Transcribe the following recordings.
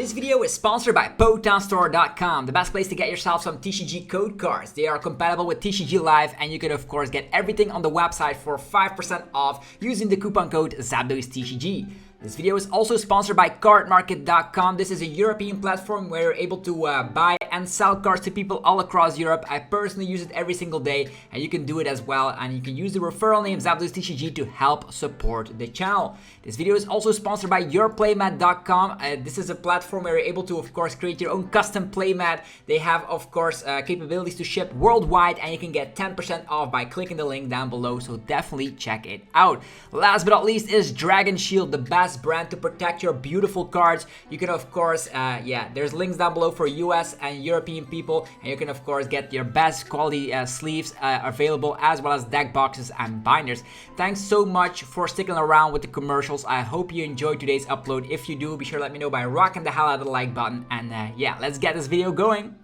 Today's video is sponsored by PotanStore.com, the best place to get yourself some TCG code cards. They are compatible with TCG Live, and you can of course get everything on the website for 5% off using the coupon code ZapDoesTCG. This video is also sponsored by CardMarket.com. This is a European platform where you're able to buy and sell cards to people all across Europe. I personally use it every single day, and you can do it as well. And you can use the referral name ZapDoesTCG to help support the channel. This video is also sponsored by YourPlaymat.com. This is a platform where you're able to, of course, create your own custom playmat. They have, of course, capabilities to ship worldwide, and you can get 10% off by clicking the link down below. So definitely check it out. Last but not least is Dragon Shield, the best brand to protect your beautiful cards. You can of course there's links down below for US and European people, and you can of course get your best quality sleeves available, as well as deck boxes and binders. Thanks so much for sticking around with the commercials. I hope you enjoyed today's upload. If you do, be sure to let me know by rocking the hell out of the like button, and let's get this video going.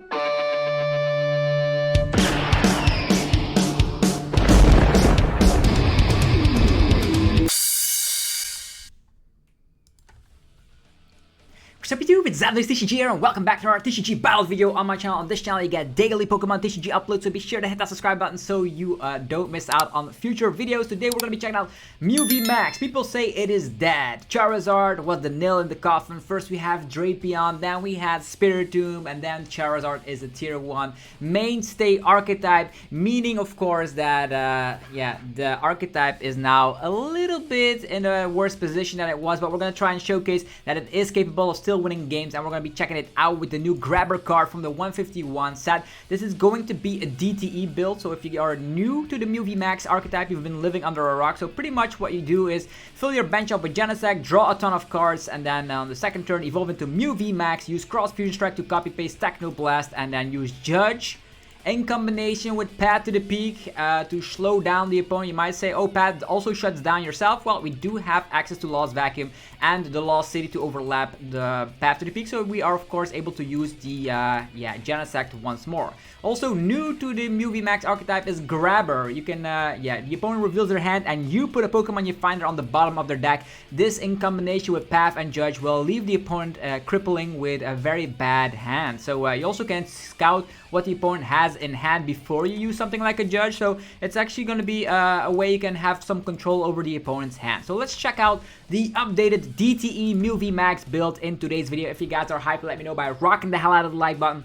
Sup YouTube, it's ZapDoesTCG here, and welcome back to our TCG battle video on my channel. On this channel you get daily Pokemon TCG uploads, so be sure to hit that subscribe button so you don't miss out on future videos. Today we're going to be checking out Mew VMAX. People say it is dead. Charizard was the nail in the coffin. First we have Drapion, then we had Spiritomb, and then Charizard is a tier 1 mainstay archetype, meaning of course that the archetype is now a little bit in a worse position than it was, but we're going to try and showcase that it is capable of still winning games, and we're going to be checking it out with the new Grabber card from the 151 set. This is going to be a DTE build, so if you are new to the Mew VMAX archetype, you've been living under a rock. So pretty much what you do is fill your bench up with Genesect, draw a ton of cards, and then on the second turn evolve into Mew VMAX, use Cross Fusion Strike to copy paste Techno Blast, and then use Judge in combination with Pad to the Peak to slow down the opponent. You might say, oh, Pad also shuts down yourself. Well, we do have access to Lost Vacuum and the Lost City to overlap the Path to the Peak, so we are of course able to use the Genesect once more. Also new to the Mew VMAX archetype is Grabber. You can the opponent reveals their hand and you put a Pokemon you find on the bottom of their deck. This in combination with Path and Judge will leave the opponent crippling with a very bad hand. So you also can scout what the opponent has in hand before you use something like a Judge, so it's actually going to be a way you can have some control over the opponent's hand. So let's check out the updated DTE Mew VMAX build in today's video. If you guys are hyped, let me know by rocking the hell out of the like button.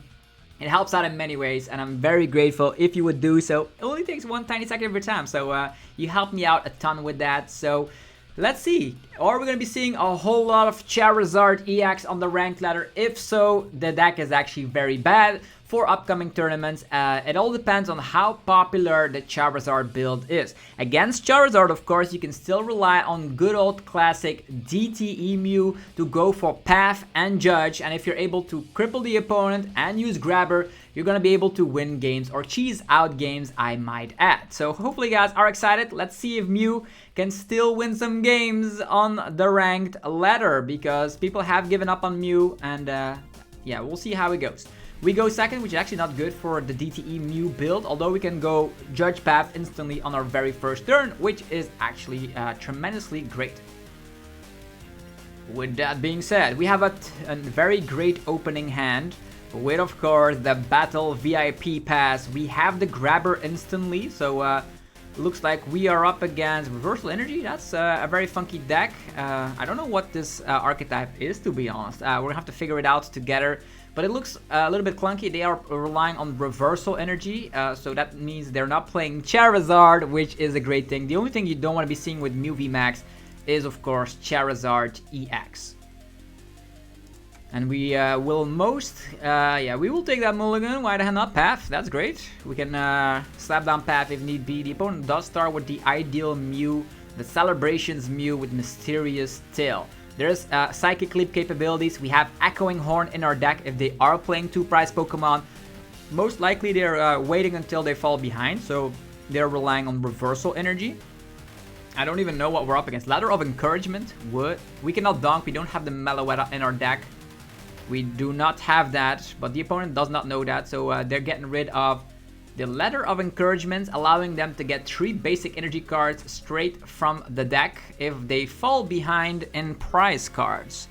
It helps out in many ways, and I'm very grateful if you would do so. It only takes one tiny second of your time, so you helped me out a ton with that. So let's see. Are we going to be seeing a whole lot of Charizard EX on the ranked ladder? If so, the deck is actually very bad for upcoming tournaments. It all depends on how popular the Charizard build is. Against Charizard, of course, you can still rely on good old classic DTE Mew to go for Path and Judge, and if you're able to cripple the opponent and use Grabber, you're gonna be able to win games, or cheese out games, I might add. So hopefully you guys are excited. Let's see if Mew can still win some games on the ranked ladder, because people have given up on Mew, and we'll see how it goes. We go second, which is actually not good for the DTE Mew build, although we can go Judge Path instantly on our very first turn, which is actually tremendously great. With that being said, we have a very great opening hand with, of course, the Battle VIP Pass. We have the Grabber instantly, so looks like we are up against Reversal Energy. That's a very funky deck. I don't know what this archetype is, to be honest. We're gonna have to figure it out together. But it looks a little bit clunky. They are relying on Reversal Energy, so that means they're not playing Charizard, which is a great thing. The only thing you don't want to be seeing with Mew VMAX is, of course, Charizard EX. And we will we will take that mulligan. Why the hell not? Path, that's great. We can slap down Path if need be. The opponent does start with the Ideal Mew, the Celebrations Mew with Mysterious Tail. There's Psychic Leap capabilities. We have Echoing Horn in our deck if they are playing 2-prize Pokemon. Most likely they're waiting until they fall behind, so they're relying on Reversal Energy. I don't even know what we're up against. Ladder of Encouragement. What? We cannot Donk. We don't have the Meloetta in our deck. We do not have that, but the opponent does not know that, so they're getting rid of the Ladder of Encouragement, allowing them to get 3 basic energy cards straight from the deck if they fall behind in prize cards.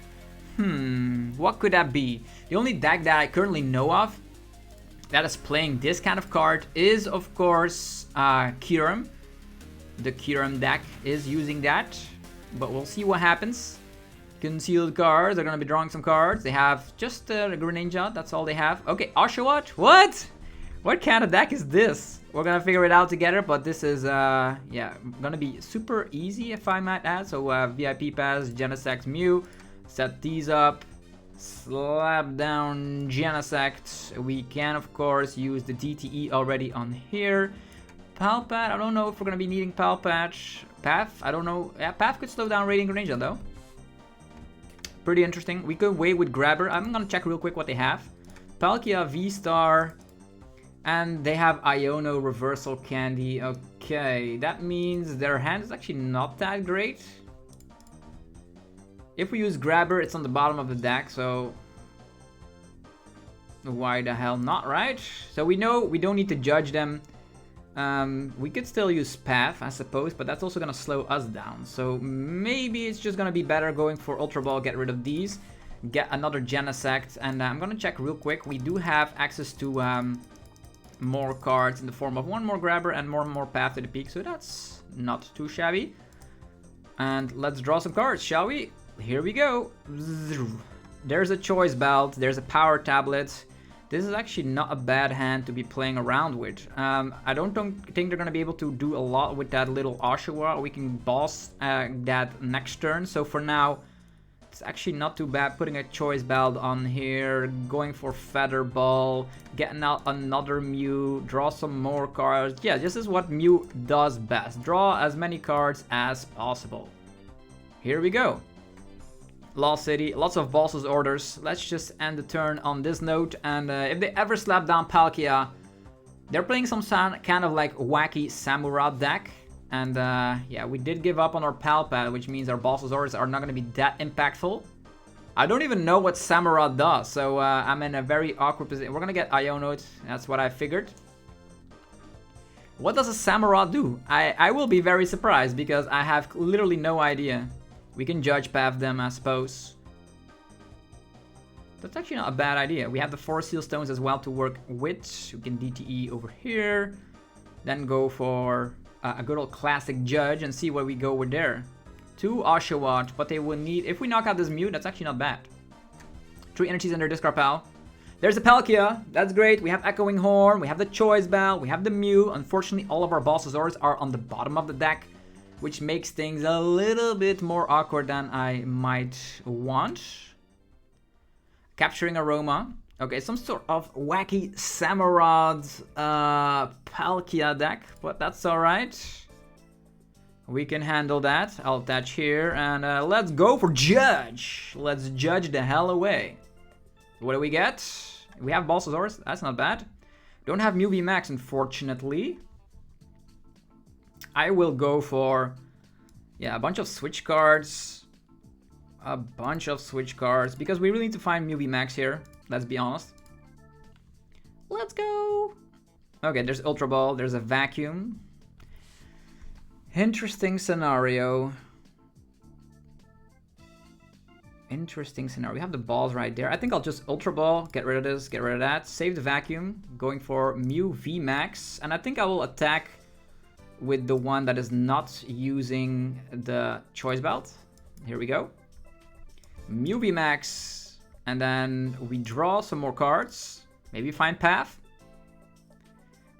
What could that be? The only deck that I currently know of that is playing this kind of card is, of course, Kyurem. The Kyurem deck is using that, but we'll see what happens. Concealed cards, they're gonna be drawing some cards. They have just a Greninja, that's all they have. Okay, Oshawott, what? What kind of deck is this? We're gonna figure it out together, but this is, yeah, gonna be super easy if I might add. So, VIP Pass, Genesect Mew, set these up, slap down Genesect. We can, of course, use the DTE already on here. Pal Pad, I don't know if we're gonna be needing Pal Pad. Path, I don't know. Yeah, Path could slow down Radiant Greninja though. Pretty interesting. We could wait with Grabber. I'm gonna check real quick what they have. Palkia, VSTAR, and they have Iono Reversal Candy. Okay, that means their hand is actually not that great. If we use Grabber, it's on the bottom of the deck, so why the hell not, right? So we know we don't need to judge them. We could still use Path, I suppose, but that's also gonna slow us down. So maybe it's just gonna be better going for Ultra Ball, get rid of these, get another Genesect, and I'm gonna check real quick. We do have access to more cards in the form of one more Grabber and more Path to the Peak, so that's not too shabby. And let's draw some cards, shall we? Here we go. There's a Choice Belt, there's a Power Tablet. This is actually not a bad hand to be playing around with. I don't think they're going to be able to do a lot with that little Oshawott. We can boss that next turn. So for now, it's actually not too bad. Putting a Choice Belt on here, going for Feather Ball, getting out another Mew, draw some more cards. Yeah, this is what Mew does best. Draw as many cards as possible. Here we go. Lost City, lots of bosses orders. Let's just end the turn on this note. And if they ever slap down Palkia, they're playing some kind of like wacky Samurott deck. And yeah, we did give up on our Pal Pad, which means our bosses orders are not going to be that impactful. I don't even know what Samurott does, so I'm in a very awkward position. We're going to get Iono, that's what I figured. What does a Samurott do? I will be very surprised because I have literally no idea. We can Judge Path them, I suppose. That's actually not a bad idea. We have the 4 Seal Stones as well to work with. We can DTE over here. Then go for a good old classic Judge and see where we go with there. 2 Oshawott, but they will need... If we knock out this Mew, that's actually not bad. 3 energies in their discard pile. There's a Palkia. That's great. We have Echoing Horn. We have the Choice Bell. We have the Mew. Unfortunately, all of our boss's orders are on the bottom of the deck, which makes things a little bit more awkward than I might want. Capturing Aroma. Okay, some sort of wacky Samurott Palkia deck, but that's alright. We can handle that. I'll attach here, and let's go for Judge. Let's judge the hell away. What do we get? We have Balsasaurus, that's not bad. Don't have Mew VMAX, unfortunately. I will go for, yeah, a bunch of Switch cards. A bunch of Switch cards, because we really need to find Mew VMAX here, let's be honest. Let's go! Okay, there's Ultra Ball, there's a Vacuum. Interesting scenario. Interesting scenario. We have the balls right there. I think I'll just Ultra Ball, get rid of this, get rid of that. Save the Vacuum, going for Mew VMAX. And I think I will attack with the one that is not using the Choice Belt. Here we go. Mew VMAX. And then we draw some more cards. Maybe find Path.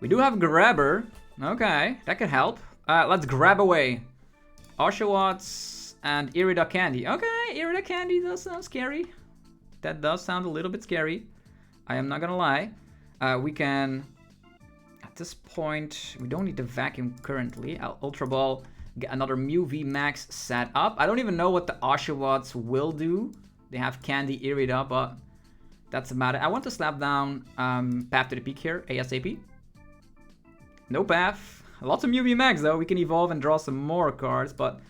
We do have Grabber. Okay, that could help. Let's grab away Oshawotts and Irida Candy. Okay, Irida Candy does sound scary. That does sound a little bit scary. I am not gonna lie. We can, at this point, we don't need the Vacuum currently. I'll Ultra Ball, get another Mew VMAX set up. I don't even know what the Oshawotts will do. They have Candy, Irida, but that's about it. I want to slap down Path to the Peak here, ASAP. No Path. Lots of Mew VMAX though. We can evolve and draw some more cards, but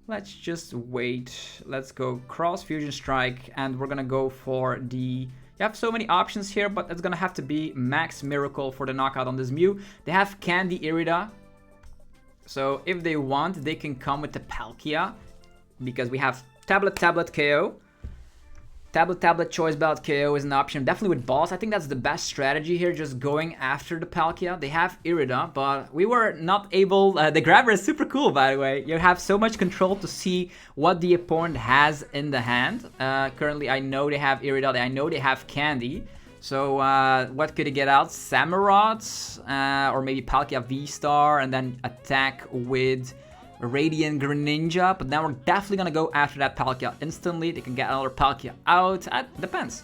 let's just wait. Let's go Cross Fusion Strike, and we're gonna go for the... You have so many options here, but it's gonna have to be Max Miracle for the knockout on this Mew. They have Candy Irida, so if they want, they can come with the Palkia, because we have Tablet KO. Tablet Choice Belt KO is an option, definitely with boss. I think that's the best strategy here, just going after the Palkia. They have Irida, but we were not able... the Grabber is super cool, by the way. You have so much control to see what the opponent has in the hand. Currently, I know they have Irida, I know they have Candy. So, what could he get out? Samurott, or maybe Palkia VSTAR, and then attack with Radiant Greninja, but then we're definitely gonna go after that Palkia instantly. They can get another Palkia out. Depends.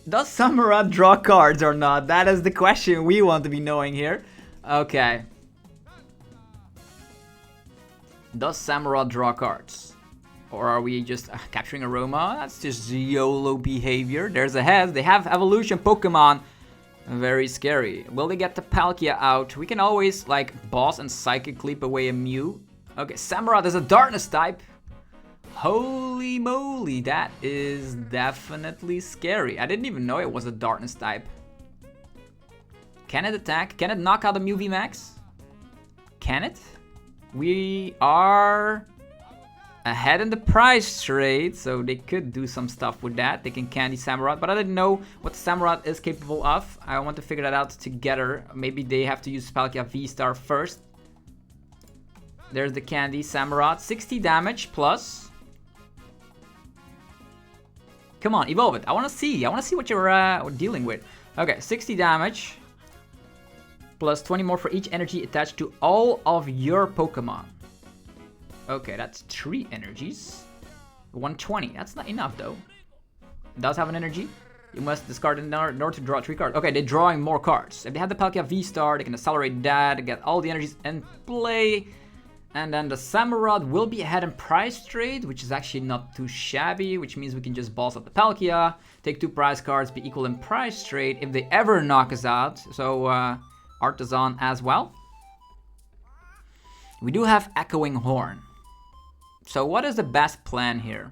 Does Samurott draw cards or not? That is the question we want to be knowing here. Okay. Does Samurott draw cards? Or are we just capturing Aroma? That's just YOLO behavior. There's a head. They have evolution Pokemon. Very scary. Will they get the Palkia out? We can always, like, boss and psychic leap away a Mew. Okay, Samurott is a darkness type. Holy moly, that is definitely scary. I didn't even know it was a darkness type. Can it attack? Can it knock out the Mew VMAX? Can it? We are ahead in the price trade, so they could do some stuff with that. They can candy Samurott, but I didn't know what Samurott is capable of. I want to figure that out together. Maybe they have to use Palkia VSTAR first. There's the candy Samurott, 60 damage plus. Come on, evolve it. I want to see what you're dealing with. Okay, 60 damage plus 20 more for each energy attached to all of your Pokemon. Okay, that's 3 energies. 120. That's not enough though. It does have an energy. You must discard in order to draw 3 cards. Okay, they're drawing more cards. If they have the Palkia VSTAR, they can accelerate that, get all the energies in play. And then the Samurott will be ahead in price trade, which is actually not too shabby, which means we can just boss up the Palkia, take 2 prize cards, be equal in price trade if they ever knock us out. So, Artisan as well. We do have Echoing Horn. So what is the best plan here?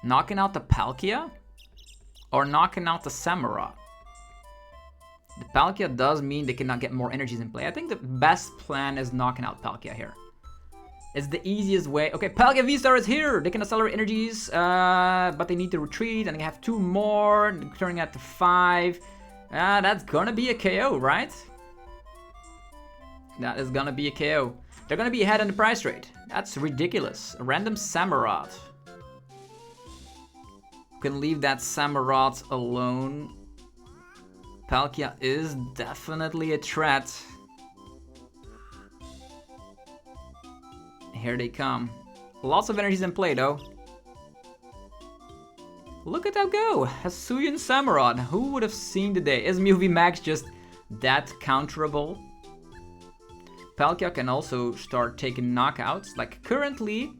Knocking out the Palkia or knocking out the Samurott? The Palkia does mean they cannot get more energies in play. I think the best plan is knocking out Palkia here. It's the easiest way. Okay, Palkia VSTAR is here. They can accelerate energies, but they need to retreat, and they have 2 more, turning out to 5. That's gonna be a KO, right? That is gonna be a KO. They're gonna be ahead in the price rate. That's ridiculous. A random Samurott. You can leave that Samurott alone. Palkia is definitely a threat. Here they come. Lots of energies in play though. Look at that go! Hisuian Samurott. Who would have seen the day? Is Mew VMAX just that counterable? Palkia can also start taking knockouts. Like currently,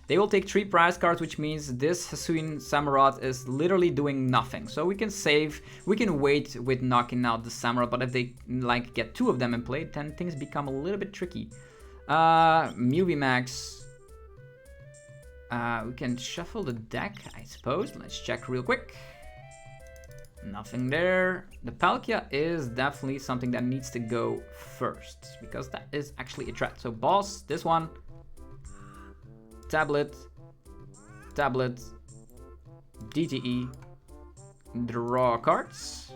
they will take 3 prize cards, which means this Hisuian Samurott is literally doing nothing. So we can save, we can wait with knocking out the Samurott, but if they like get 2 of them in play, then things become a little bit tricky. Mew VMAX. We can shuffle the deck, I suppose. Let's check real quick. Nothing there. The Palkia is definitely something that needs to go first, because that is actually a threat. So boss, this one. Tablet, DTE, draw cards.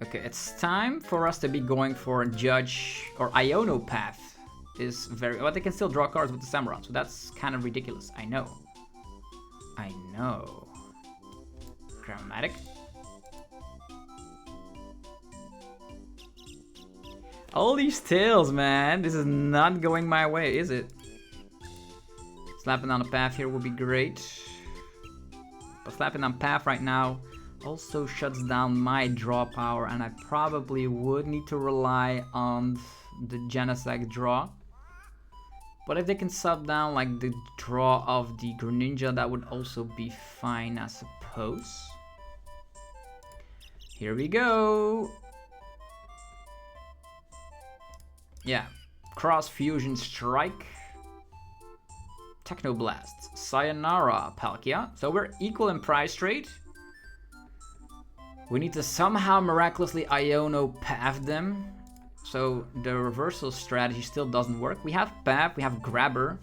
Okay, it's time for us to be going for Judge or Iono path. Is very, but they can still draw cards with the Samurott, so that's kind of ridiculous. I know. Cram-o-matic. All these tails, man. This is not going my way, is it? Slapping on a path here would be great. But slapping on path right now also shuts down my draw power, and I probably would need to rely on the Genesect draw. But if they can sub down like the draw of the Greninja, that would also be fine, I suppose. Here we go. Yeah, Cross Fusion Strike, Techno Blast, Sayonara Palkia. So we're equal in price trade. We need to somehow miraculously Iono path them. So the reversal strategy still doesn't work. We have Path, we have Grabber.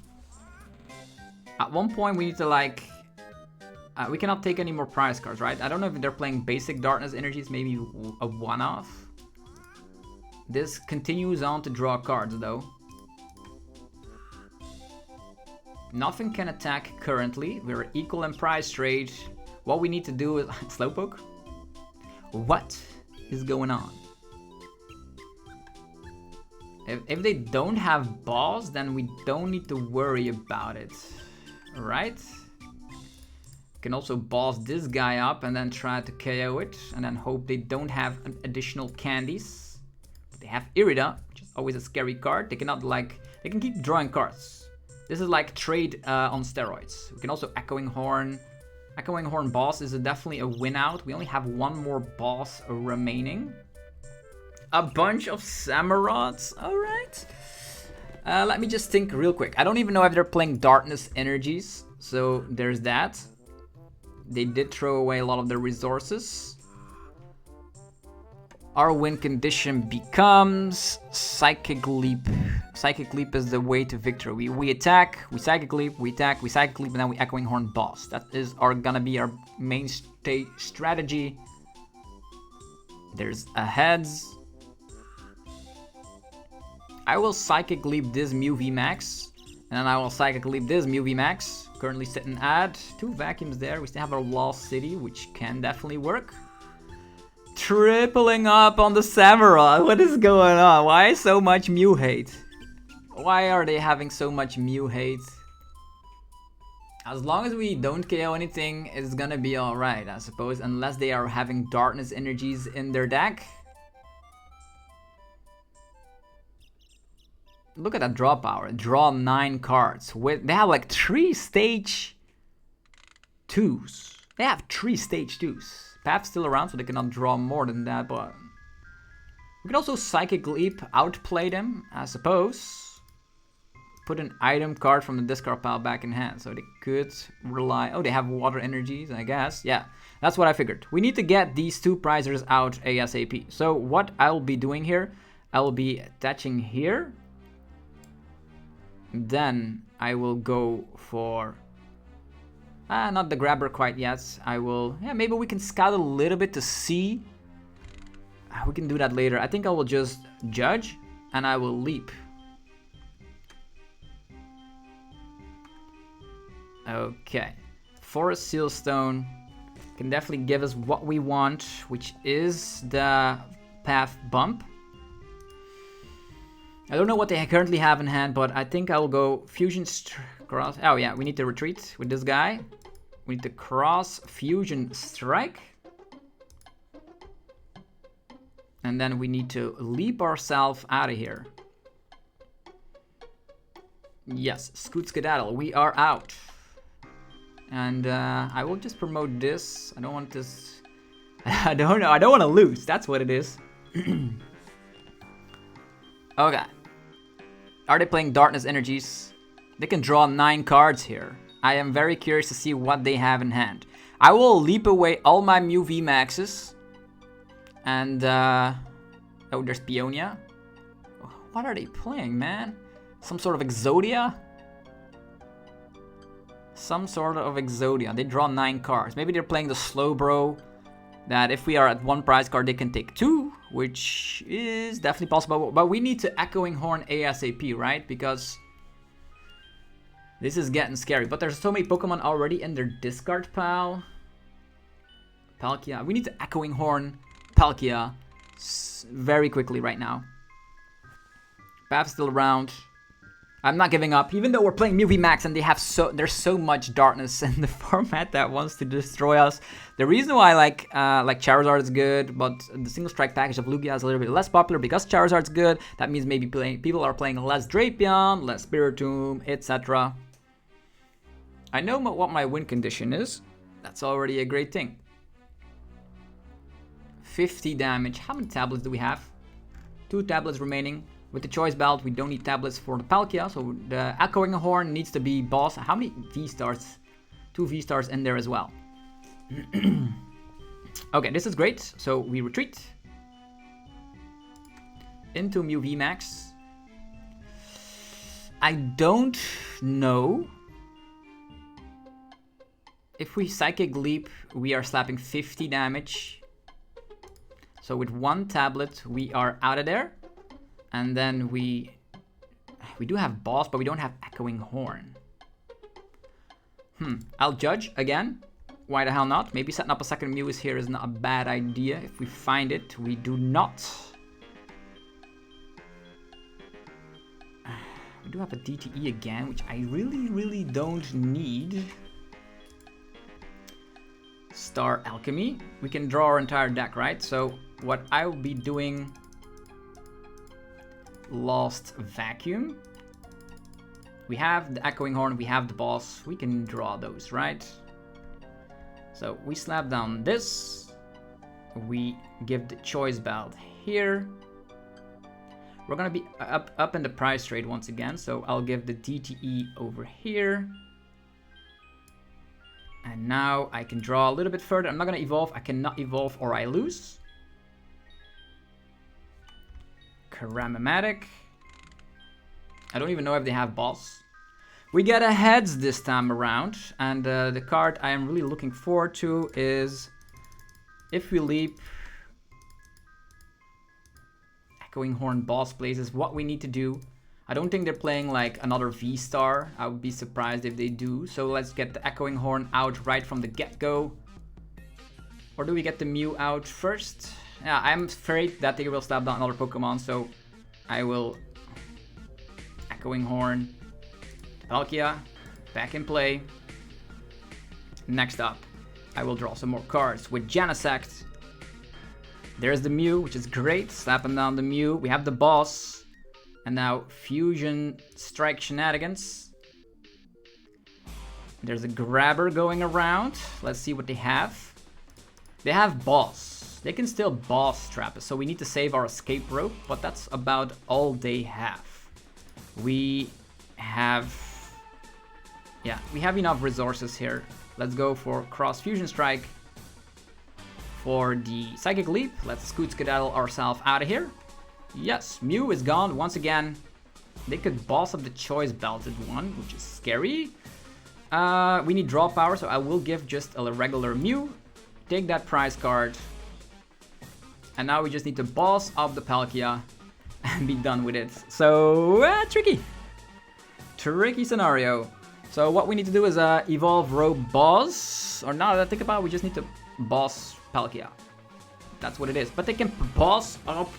At one point we need to like... we cannot take any more prize cards, right? I don't know if they're playing basic Darkness Energies, maybe a one-off. This continues on to draw cards, though. Nothing can attack currently. We're equal in prize trade. What we need to do is... Slowpoke? What is going on? If they don't have balls, then we don't need to worry about it. Right? Can also boss this guy up and then try to KO it, and then hope they don't have additional candies. But they have Irida, which is always a scary card. They cannot like... They can keep drawing cards. This is like trade on steroids. We can also Echoing Horn. Echoing Horn boss is definitely a win out. We only have one more boss remaining. A bunch of Samurotts. Alright. Let me just think real quick. I don't even know if they're playing Darkness Energies. So there's that. They did throw away a lot of their resources. Our win condition becomes Psychic Leap. Psychic Leap is the way to victory. We attack, we Psychic Leap, we attack, we Psychic Leap, and then we Echoing Horn boss. That is gonna be our main strategy. There's a heads. I will Psychic Leap this Mew VMAX, and then I will Psychic Leap this Mew VMAX. Currently sitting at 2 vacuums there. We still have our Lost City, which can definitely work. Tripling up on the Samurott. What is going on? Why so much Mew hate? Why are they having so much Mew hate? As long as we don't KO anything, it's gonna be alright, I suppose. Unless they are having Darkness Energies in their deck. Look at that draw power. Draw 9 cards. They have like 3 stage 2s. They have 3 stage 2s. Path's still around, so they cannot draw more than that, but... We can also Psychic Leap, outplay them, I suppose. Put an item card from the discard pile back in hand, so they could rely... Oh, they have water energies, I guess. Yeah, that's what I figured. We need to get these 2 prizers out ASAP. So what I'll be doing here, I will be attaching here. Then I will go for... not the Grabber quite yet. I will... Yeah, maybe we can scout a little bit to see. We can do that later. I think I will just Judge and I will Leap. Okay. Forest Sealstone can definitely give us what we want, which is the Path Bump. I don't know what they currently have in hand, but I think I will go Fusion Cross. Oh yeah, we need to retreat with this guy. We need to cross Fusion Strike. And then we need to leap ourselves out of here. Yes, Scoot Skedaddle, we are out. And I will just promote this. I don't want this... I don't know, I don't want to lose, that's what it is. Okay. Are they playing Darkness Energies? They can draw 9 cards here. I am very curious to see what they have in hand. I will leap away all my Mew VMAXs. And, oh, there's Peonia. What are they playing, man? Some sort of Exodia? Some sort of Exodia. They draw 9 cards. Maybe they're playing the Slowbro. That if we are at 1 prize card, they can take 2. Which is definitely possible. But we need to Echoing Horn ASAP, right? Because this is getting scary. But there's so many Pokemon already in their discard pile. Palkia. We need to Echoing Horn Palkia very quickly right now. Path's still around. I'm not giving up, even though we're playing Mew VMAX and they have there's so much darkness in the format that wants to destroy us. The reason why like Charizard is good, but the single strike package of Lugia is a little bit less popular because Charizard's good. That means maybe people are playing less Drapion, less Spiritomb, etc. I know what my win condition is. That's already a great thing. 50 damage. How many tablets do we have? 2 tablets remaining. With the Choice Belt, we don't need tablets for the Palkia, so the Echoing Horn needs to be boss. How many V-Stars? 2 V-Stars in there as well. Okay, this is great. So we retreat into Mew VMAX. I don't know if we Psychic Leap, we are slapping 50 damage. So with one tablet, we are out of there. And then we do have Boss, but we don't have Echoing Horn. I'll Judge again. Why the hell not? Maybe setting up a second Mew here is not a bad idea. If we find it, we do not. We do have a DTE again, which I really don't need. Star Alchemy. We can draw our entire deck, right? So what I will be doing... Lost Vacuum. We have the Echoing Horn, we have the Boss. We can draw those, right? So we slap down this. We give the Choice Belt here. We're gonna be up in the price trade once again. So I'll give the DTE over here. And now I can draw a little bit further. I'm not gonna evolve. I cannot evolve or I lose. Cram-o-matic. I don't even know if they have Boss. We get a heads this time around. And the card I am really looking forward to is... If we leap... Echoing Horn Boss plays is what we need to do. I don't think they're playing like another VSTAR. I would be surprised if they do. So let's get the Echoing Horn out right from the get-go. Or do we get the Mew out first? Yeah, I'm afraid that they will slap down another Pokemon, so I will Echoing Horn, Palkia, back in play. Next up, I will draw some more cards with Genesect. There's the Mew, which is great. Slapping down the Mew. We have the Boss. And now Fusion Strike Shenanigans. There's a Grabber going around. Let's see what they have. They have Boss. They can still Boss trap us, so we need to save our Escape Rope, but that's about all they have. We have enough resources here. Let's go for Cross Fusion Strike. For the Psychic Leap, let's skedaddle ourselves out of here. Yes, Mew is gone once again. They could Boss up the Choice Belted one, which is scary. We need draw power, so I will give just a regular Mew. Take that prize card. And now we just need to Boss up the Palkia and be done with it. So, tricky scenario. So what we need to do is evolve Rogue Boss. Or now that I think about it, we just need to Boss Palkia. That's what it is. But they can Boss up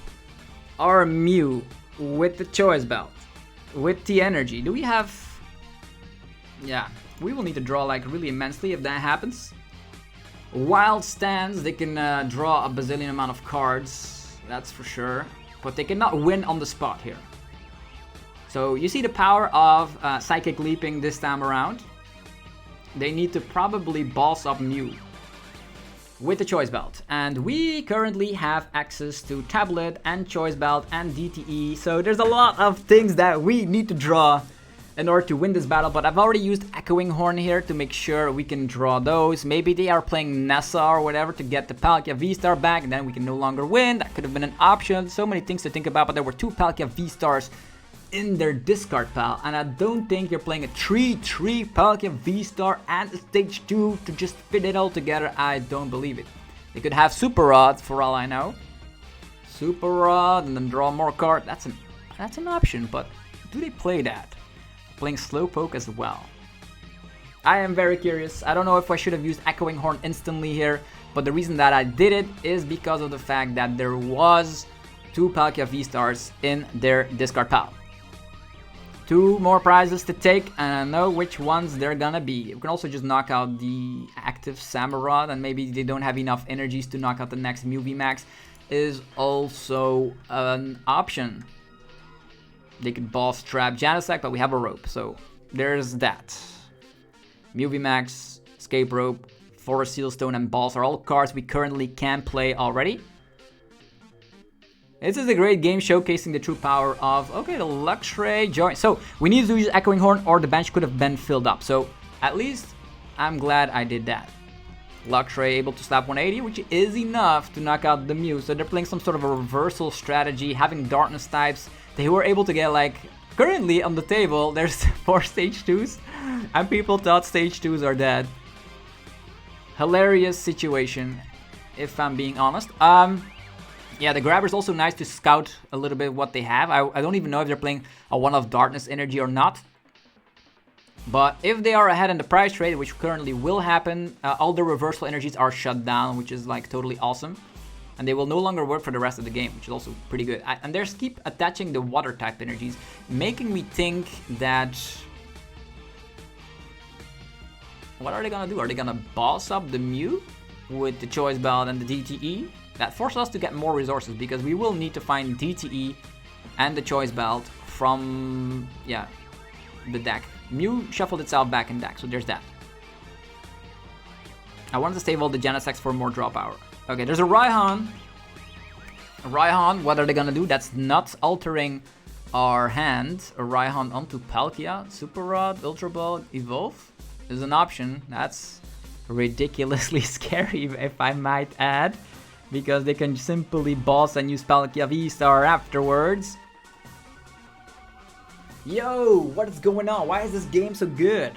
our Mew with the Choice Belt. With the energy. Do we have... Yeah, we will need to draw like really immensely if that happens. Wild Stance, they can draw a bazillion amount of cards, that's for sure. But they cannot win on the spot here. So you see the power of Psychic Leaping this time around. They need to probably Boss up Mew with the Choice Belt. And we currently have access to Tablet and Choice Belt and DTE. So there's a lot of things that we need to draw in order to win this battle, but I've already used Echoing Horn here to make sure we can draw those. Maybe they are playing Nessa or whatever to get the Palkia V-Star back, and then we can no longer win. That could have been an option. So many things to think about, but there were 2 Palkia V-Stars in their discard pile, and I don't think you're playing a 3-3 Palkia V-Star and a stage 2 to just fit it all together. I don't believe it. They could have Super Rod for all I know. Super Rod and then draw more cards. That's an option, but do they play that? Playing Slowpoke as well. I am very curious. I don't know if I should have used Echoing Horn instantly here, but the reason that I did it is because of the fact that there was 2 Palkia V-Stars in their discard pile. 2 more prizes to take, and I know which ones they're gonna be. We can also just knock out the active Samurott, and maybe they don't have enough energies to knock out the next Mew VMAX is also an option. They could Boss trap Genesect, but we have a rope, so there's that. Mew VMAX, Escape Rope, Forest Seal Stone, and Boss are all cards we currently can play already. This is a great game showcasing the true power of, okay, the Luxray join. So we need to use Echoing Horn or the bench could have been filled up. So at least I'm glad I did that. Luxray able to slap 180, which is enough to knock out the Mew. So they're playing some sort of a reversal strategy, having Darkness types. They were able to get like, currently on the table, there's 4 stage 2s. And people thought stage 2s are dead. hilarious situation, if I'm being honest. Yeah, the Grabber's also nice to scout a little bit what they have. I don't even know if they're playing a one-off Darkness energy or not. But if they are ahead in the price trade, which currently will happen, all the reversal energies are shut down, which is like totally awesome. And they will no longer work for the rest of the game, which is also pretty good. And they keep attaching the water type energies, making me think that... What are they gonna do? Are they gonna boss up the Mew with the Choice Belt and the DTE? That forces us to get more resources, because we will need to find DTE and the Choice Belt from, yeah, the deck. Mew shuffled itself back in deck, so there's that. I wanted to save all the Genesects for more draw power. Okay, there's a Raihan. What are they gonna do? That's not altering our hand. A Raihan onto Palkia. Super Rod, Ultra Ball, Evolve is an option. That's ridiculously scary, if I might add, because they can simply boss and use Palkia VSTAR afterwards. Yo, what is going on? Why is this game so good?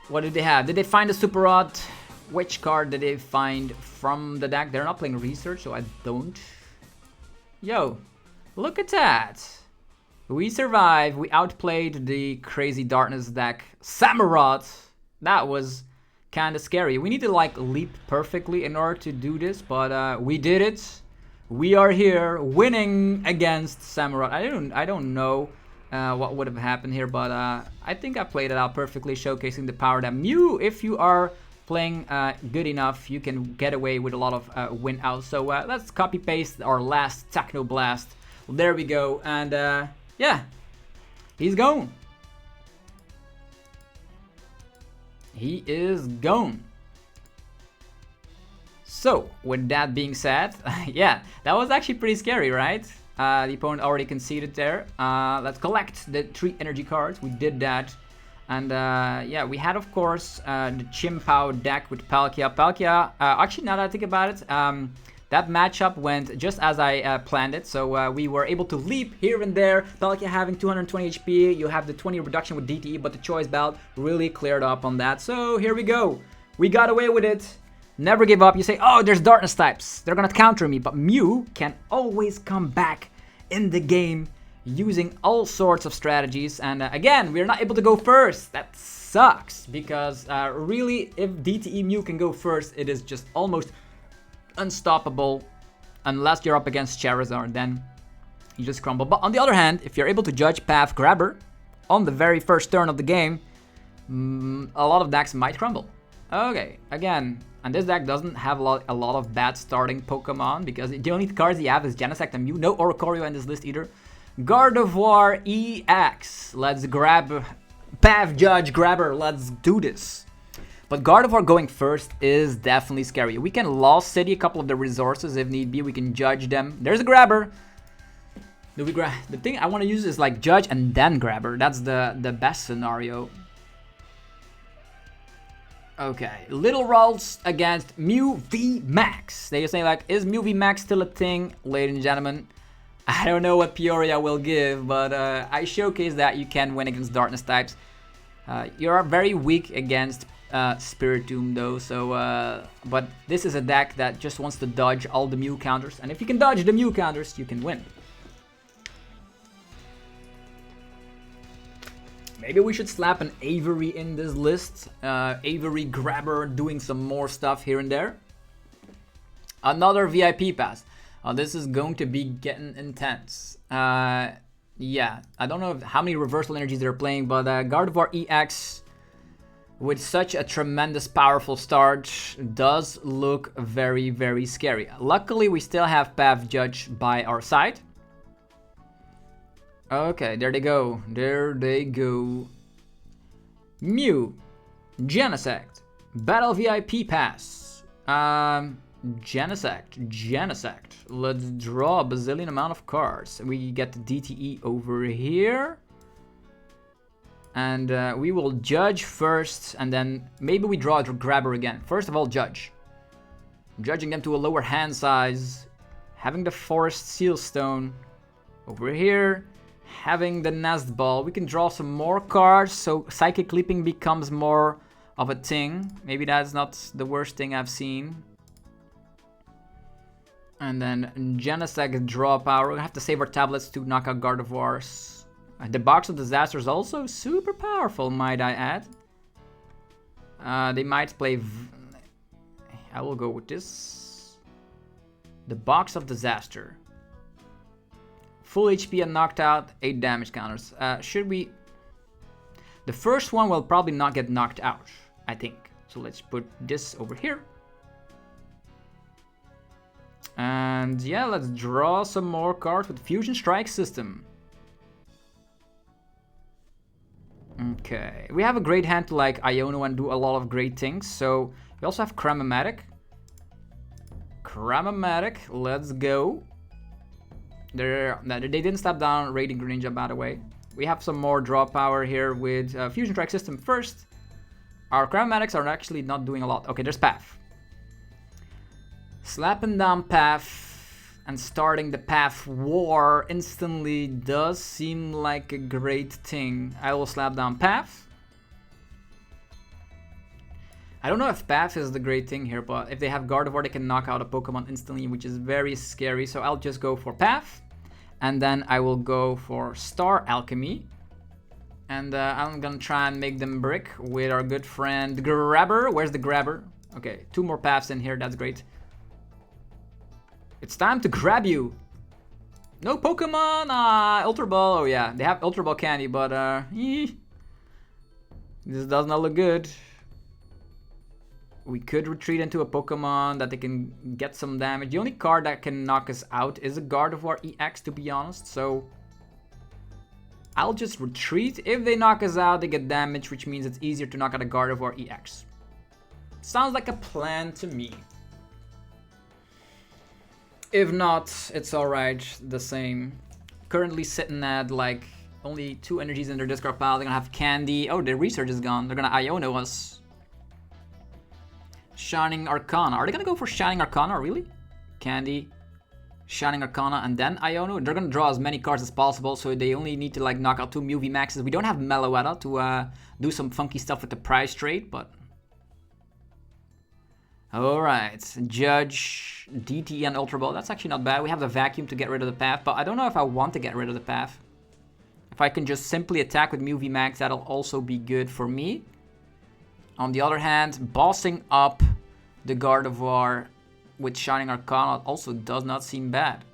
What did they have? Did they find a Super Rod? Which card did they find from the deck? They're not playing Research, so I don't. Yo, look at that. We survived. We outplayed the crazy Darkness deck. Samurott. That was kind of scary. We need to like leap perfectly in order to do this, but we did it. We are here winning against Samurott. I don't know what would have happened here, but I think I played it out perfectly, showcasing the power that Mew, if you are playing good enough, you can get away with a lot of win outs. So let's copy paste our last Techno Blast. Well, there we go, and yeah, he's gone. He is gone. So, with that being said, yeah, that was actually pretty scary, right? The opponent already conceded there. Let's collect the 3 energy cards. We did that. And yeah, we had, of course, the chien-pao deck with Palkia. Palkia, actually, now that I think about it, that matchup went just as I planned it. So we were able to leap here and there. Palkia having 220 HP. You have the 20 reduction with DTE, but the Choice Belt really cleared up on that. So here we go. We got away with it. Never give up. You say, oh, there's Darkness types. They're gonna counter me. But Mew can always come back in the game using all sorts of strategies. And again, we're not able to go first. That sucks. Because really, if DTE Mew can go first, it is just almost unstoppable. Unless you're up against Charizard, then you just crumble. But on the other hand, if you're able to judge Path Grabber on the very first turn of the game, a lot of decks might crumble. Okay, again, and this deck doesn't have a lot of bad starting Pokemon, because the only cards you have is Genesect and Mew. No Oricorio in this list either. Gardevoir EX. Let's grab Path Judge Grabber. Let's do this. But Gardevoir going first is definitely scary. We can Lost City a couple of the resources if need be. We can judge them. There's a Grabber. Do we grab? The thing I want to use is like Judge and then Grabber. That's the best scenario. Okay, Little Rolls against Mew VMAX. They say like, is Mew VMAX still a thing? Ladies and gentlemen, I don't know what Peoria will give, but I showcase that you can win against Darkness types. You're very weak against Spiritomb though, so but this is a deck that just wants to dodge all the Mew counters, and if you can dodge the Mew counters, you can win. Maybe we should slap an Avery in this list. Avery Grabber doing some more stuff here and there. Another VIP pass. This is going to be getting intense. Yeah, I don't know how many reversal energies they're playing, but Gardevoir EX with such a tremendous powerful start does look very, very scary. Luckily, we still have Path Judge by our side. Okay, there they go. There they go. Mew, Genesect, Battle VIP Pass. Genesect. Let's draw a bazillion amount of cards. We get the DTE over here. And we will judge first, and then maybe we draw a Grabber again. First of all, judge. Judging them to a lower hand size. Having the Forest Sealstone over here. Having the Nest Ball. We can draw some more cards, so Psychic Leaping becomes more of a thing. Maybe that's not the worst thing I've seen. And then Genesect draw power. We have to save our tablets to knock out Gardevoirs. The Box of Disaster is also super powerful, might I add. They might play... I will go with this. The Box of Disaster. Full HP and knocked out, 8 damage counters. Should we... The first one will probably not get knocked out, I think. So let's put this over here. And yeah, let's draw some more cards with Fusion Strike system. Okay, we have a great hand to like Iono and do a lot of great things. So we also have Cram-o-matic. Cram-o-matic, let's go. They didn't step down Raiding Greninja, by the way. We have some more draw power here with Fusion Strike system first. Our Cram-o-matics are actually not doing a lot. Okay, there's Path. Slapping down Path and starting the Path war instantly does seem like a great thing. I will slap down Path. I don't know if Path is the great thing here, but if they have Gardevoir, they can knock out a Pokemon instantly, which is very scary. So I'll just go for Path. And then I will go for Star Alchemy. And I'm gonna try and make them brick with our good friend Grabber. Where's the Grabber? Okay, 2 more Paths in here, that's great. It's time to grab you. No Pokemon! Ultra Ball. Oh yeah, they have Ultra Ball candy, but this does not look good. We could retreat into a Pokemon that they can get some damage. The only card that can knock us out is a Gardevoir EX, to be honest. So I'll just retreat. If they knock us out, they get damage, which means it's easier to knock out a Gardevoir EX. Sounds like a plan to me. If not, it's alright, the same. Currently sitting at like only 2 energies in their discard pile. They're gonna have Candy. Oh, their research is gone. They're gonna Iono us. Shining Arcana. Are they gonna go for Shining Arcana, really? Candy, Shining Arcana, and then Iono? They're gonna draw as many cards as possible, so they only need to like knock out 2 Mew VMAXs. We don't have Meloetta to do some funky stuff with the prize trade, but... Alright, Judge, DTE and Ultra Ball. That's actually not bad. We have the Vacuum to get rid of the Path, but I don't know if I want to get rid of the Path. If I can just simply attack with Mew VMAX, that'll also be good for me. On the other hand, bossing up the Gardevoir with Shining Arcana also does not seem bad.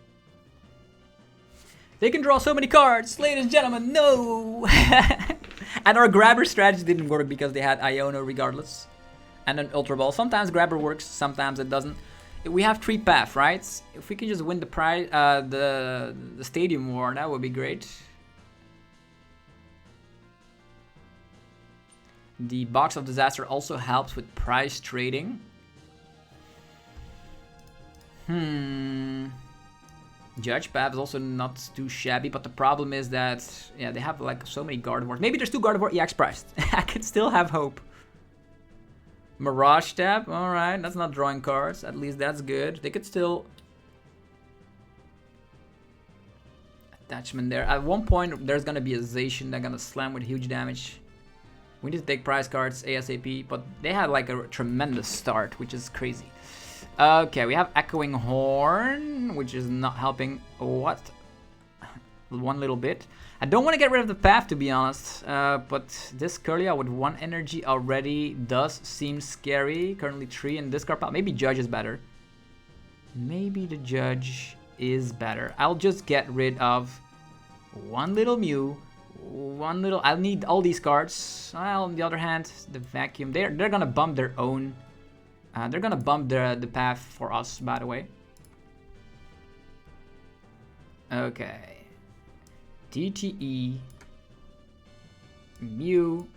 They can draw so many cards, ladies and gentlemen, no! And our Grabber strategy didn't work because they had Iono regardless. And an Ultra Ball. Sometimes Grabber works, sometimes it doesn't. We have 3 Path, right? If we can just win the prize, the Stadium War, that would be great. The Box of Disaster also helps with prize trading. Judge Path is also not too shabby, but the problem is that, yeah, they have like so many Gardevoirs. Maybe there's 2 Gardevoir EX priced. I could still have hope. Mirage Tap, alright, that's not drawing cards, at least that's good. They could still... Attachment there. At one point, there's gonna be a Zacian that's gonna slam with huge damage. We need to take prize cards ASAP, but they had like a tremendous start, which is crazy. Okay, we have Echoing Horn, which is not helping what? One little bit. I don't want to get rid of the Path, to be honest, but this Kirlia with 1 energy already does seem scary. Currently 3 in discard pile. Maybe Judge is better. Maybe the Judge is better. I'll just get rid of 1 little Mew. I'll need all these cards. Well, on the other hand, the Vacuum. They're gonna bump their own. They're gonna bump the Path for us, by the way. Okay. DTE Mew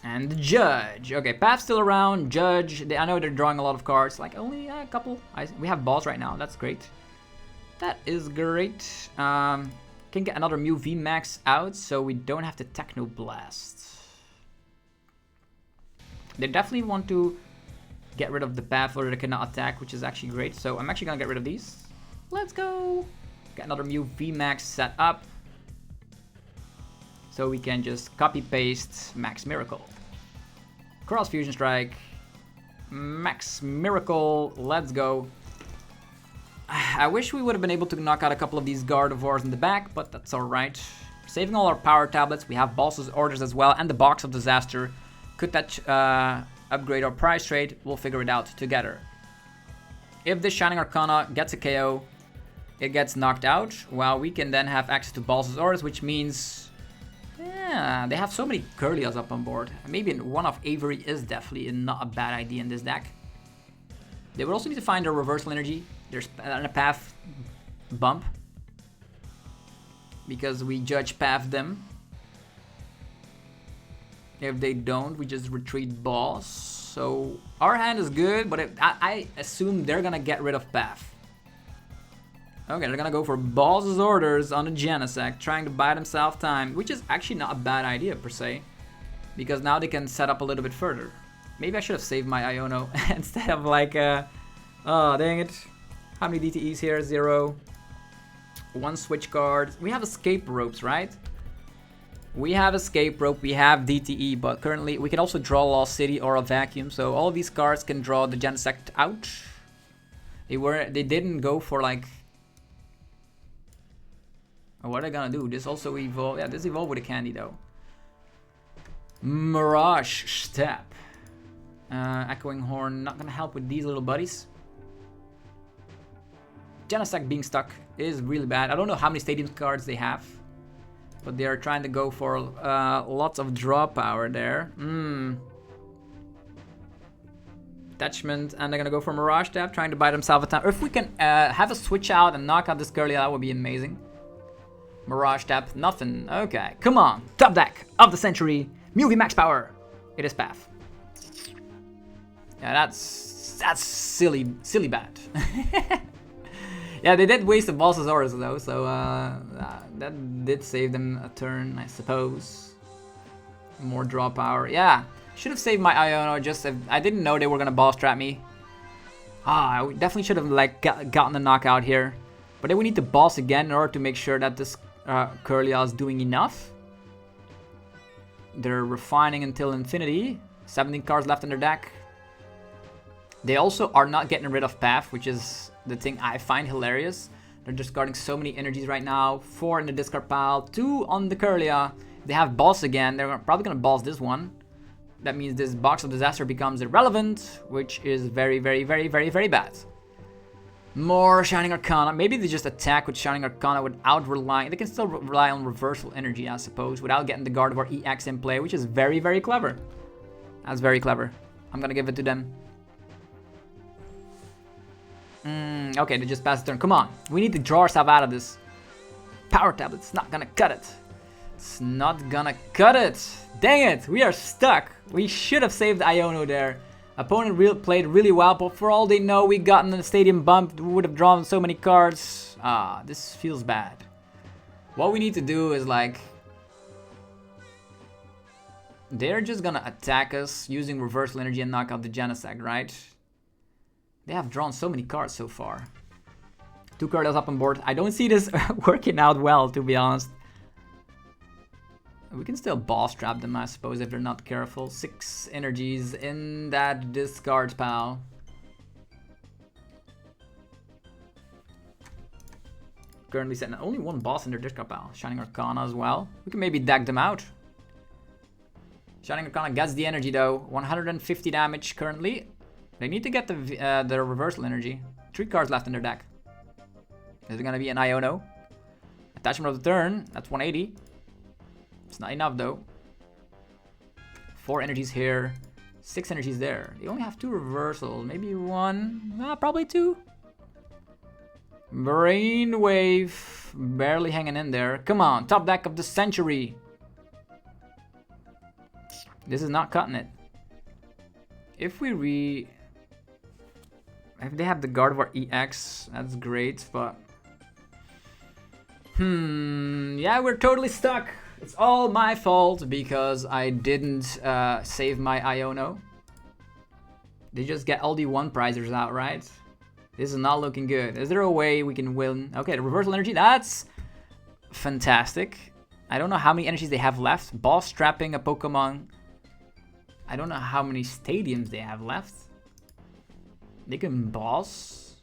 and the Judge. Okay, Path's still around. Judge, I know they're drawing a lot of cards, like only a couple. We have balls right now, that's great. That is great. Can get another Mew VMAX out so we don't have to Techno Blast. They definitely want to get rid of the Path or they cannot attack, which is actually great. So I'm actually gonna get rid of these. Let's go. Get another Mew VMAX set up. So we can just copy paste Max Miracle. Cross Fusion Strike. Max Miracle. Let's go. I wish we would have been able to knock out a couple of these Gardevoirs in the back, but that's alright. Saving all our Power Tablets. We have Boss's Orders as well, and the Box of Disaster. Could that upgrade our prize trade? We'll figure it out together. If this Shining Arcana gets a KO, it gets knocked out. Well, we can then have access to Boss's Orders, which means... yeah, they have so many Curlias up on board. Maybe one of Avery is definitely not a bad idea in this deck. They would also need to find a Reversal Energy. There's a Path bump. Because we Judge Path them. If they don't, we just retreat Boss. So our hand is good, but I assume they're gonna get rid of Path. Okay, they're gonna go for Boss's Orders on the Genesect, trying to buy themselves time, which is actually not a bad idea per se, because now they can set up a little bit further. Maybe I should have saved my Iono instead of like, oh dang it. How many DTEs here? 0. 1 switch card. We have Escape Ropes, right? We have Escape Rope, we have DTE, but currently we can also draw Lost City or a Vacuum, so all of these cards can draw the Genesect out. They didn't go for like... what are they gonna do? This also evolve. Yeah, this evolve with a candy though. Mirage Step. Echoing Horn, not gonna help with these little buddies. Genesect being stuck is really bad. I don't know how many Stadium cards they have, but they are trying to go for lots of draw power there. Attachment, and they're gonna go for Mirage Step, trying to buy themselves a time. Or if we can have a switch out and knock out this Curly, that would be amazing. Mirage Step, nothing. Okay, come on. Top deck of the century. Mew VMAX power. It is Path. Yeah, that's silly bad. Yeah, they did waste the Boss's Orders though, so that did save them a turn, I suppose. More draw power. Yeah, should have saved my Iono. Just if I didn't know they were gonna boss trap me. I definitely should have like gotten a knockout here. But then we need to boss again in order to make sure that this Curlia is doing enough. They're refining until infinity. 17 cards left in their deck. They also are not getting rid of Path, which is the thing I find hilarious. They're discarding so many energies right now. 4 in the discard pile, 2 on the Curlia. They have boss again. They're probably gonna boss this one. That means this Box of Disaster becomes irrelevant, which is very bad. More Shining Arcana. Maybe they just attack with Shining Arcana without relying. They can still rely on Reversal Energy, I suppose, without getting the Gardevoir EX in play, which is very clever. That's very clever. I'm gonna give it to them. Okay, they just passed the turn. Come on. We need to draw ourselves out of this. Power Tablet's not gonna cut it. It's not gonna cut it. Dang it. We are stuck. We should have saved Iono there. Opponent played really well, but for all they know, we got in the stadium bump. We would have drawn so many cards. This feels bad. What we need to do is like... they're just gonna attack us using Reversal Energy and knock out the Genesect, right? They have drawn so many cards so far. 2 cards up on board. I don't see this working out well, to be honest. We can still boss trap them, I suppose, if they're not careful. 6 energies in that discard pile. Currently setting only 1 boss in their discard pile. Shining Arcana as well. We can maybe deck them out. Shining Arcana gets the energy though. 150 damage currently. They need to get the Reversal Energy. 3 cards left in their deck. Is it gonna be an Iono? Attachment of the turn. That's 180. It's not enough though. 4 energies here. 6 energies there. They only have 2 reversals. Maybe 1. Probably 2. Brainwave. Barely hanging in there. Come on. Top deck of the century. This is not cutting it. If they have the Gardevoir EX, that's great, but... yeah, we're totally stuck. It's all my fault because I didn't save my Iono. They just get all the 1 prizers out, right? This is not looking good. Is there a way we can win? Okay, the Reversal Energy, that's fantastic. I don't know how many energies they have left. Boss trapping a Pokemon. I don't know how many stadiums they have left. They can boss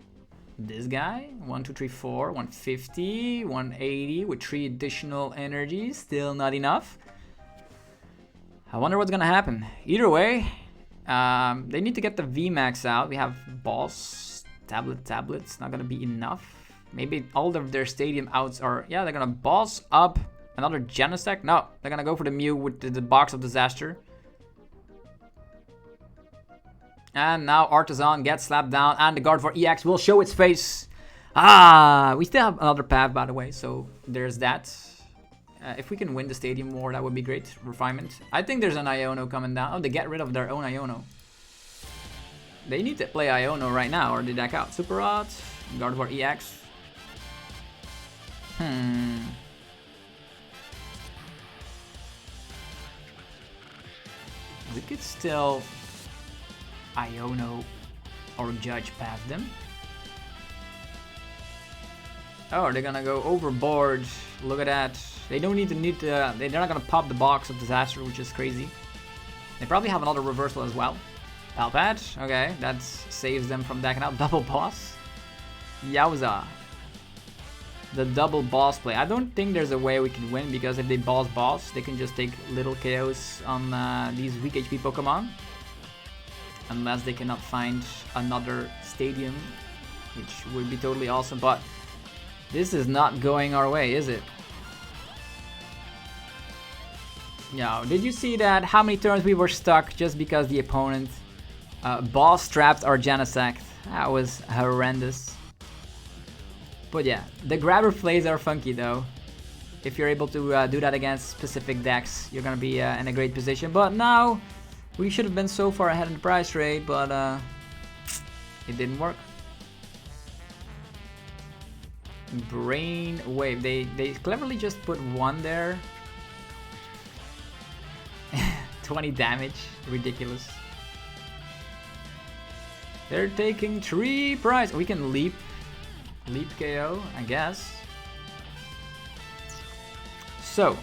this guy. 1, 2, 3, 4, 150, 180 with 3 additional energies. Still not enough. I wonder what's gonna happen. Either way, they need to get the VMAX out. We have boss, tablets, not gonna be enough. Maybe all of their stadium outs are, yeah, they're gonna boss up another Genesect. No, they're gonna go for the Mew with the box of disaster. And now Artisan gets slapped down, and the Gardevoir EX will show its face. We still have another path, by the way, so there's that. If we can win the stadium war, that would be great. Refinement. I think there's an Iono coming down. Oh, they get rid of their own Iono. They need to play Iono right now, or they deck out. Samurott, Gardevoir EX. We could still Iono or Judge past them. Oh, they're gonna go overboard. Look at that. They don't need to they're not gonna pop the box of disaster, which is crazy. They probably have another reversal as well. Pal Pad, okay, that saves them from decking out. Double boss. Yowza. The double boss play. I don't think there's a way we can win, because if they boss, they can just take little KOs on these weak HP Pokemon. Unless they cannot find another stadium, which would be totally awesome. But this is not going our way, is it? Yeah, did you see that? How many turns we were stuck just because the opponent boss trapped our Genesect? That was horrendous. But yeah, the grabber plays are funky though. If you're able to do that against specific decks, you're gonna be in a great position. But now, we should have been so far ahead in the price rate, but it didn't work. Brain Wave. They cleverly just put 1 there. 20 damage. Ridiculous. They're taking 3 prize. We can leap KO, I guess. So.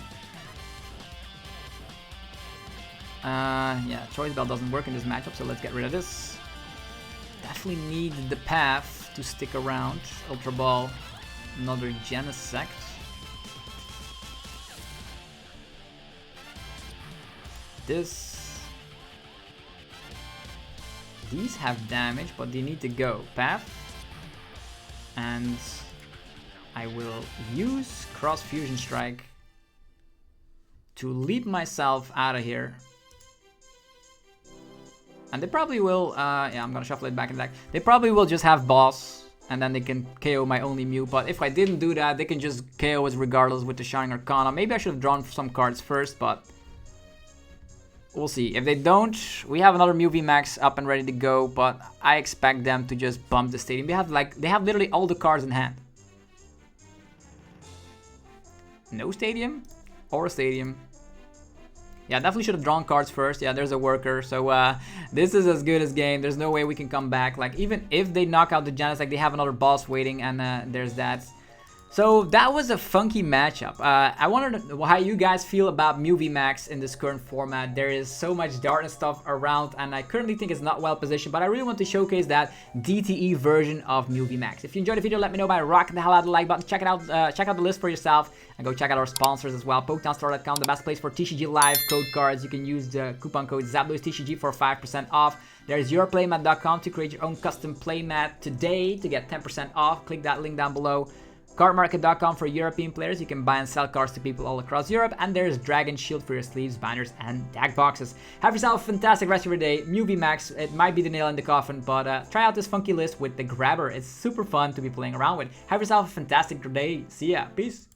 Yeah, Choice Bell doesn't work in this matchup, so let's get rid of this. Definitely need the path to stick around. Ultra Ball, another Genesect. These have damage, but they need to go. Path. And I will use Cross Fusion Strike to leap myself out of here. And they probably will, yeah, I'm gonna shuffle it back in the deck. They probably will just have boss, and then they can KO my only Mew. But if I didn't do that, they can just KO us regardless with the Shining Arcana. Maybe I should have drawn some cards first, but we'll see. If they don't, we have another Mew VMAX up and ready to go, but I expect them to just bump the stadium. They have literally all the cards in hand. No stadium or a stadium. Yeah, definitely should have drawn cards first. Yeah, there's a worker. So this is as good as game. There's no way we can come back. Like, even if they knock out the Genesect, they have another boss waiting, and there's that. So that was a funky matchup. I wonder how you guys feel about Mew VMAX in this current format. There is so much dart and stuff around, and I currently think it's not well positioned, but I really want to showcase that DTE version of Mew VMAX. If you enjoyed the video, let me know by rocking the hell out of the like button. Check out the list for yourself, and go check out our sponsors as well. PoketownStore.com, the best place for TCG Live code cards. You can use the coupon code ZapLoosTCG for 5% off. There's yourplaymat.com to create your own custom playmat today to get 10% off. Click that link down below. Cardmarket.com for European players. You can buy and sell cards to people all across Europe. And there's Dragon Shield for your sleeves, binders, and deck boxes. Have yourself a fantastic rest of your day. Mew VMAX, it might be the nail in the coffin, but try out this funky list with the Grabber. It's super fun to be playing around with. Have yourself a fantastic day. See ya. Peace.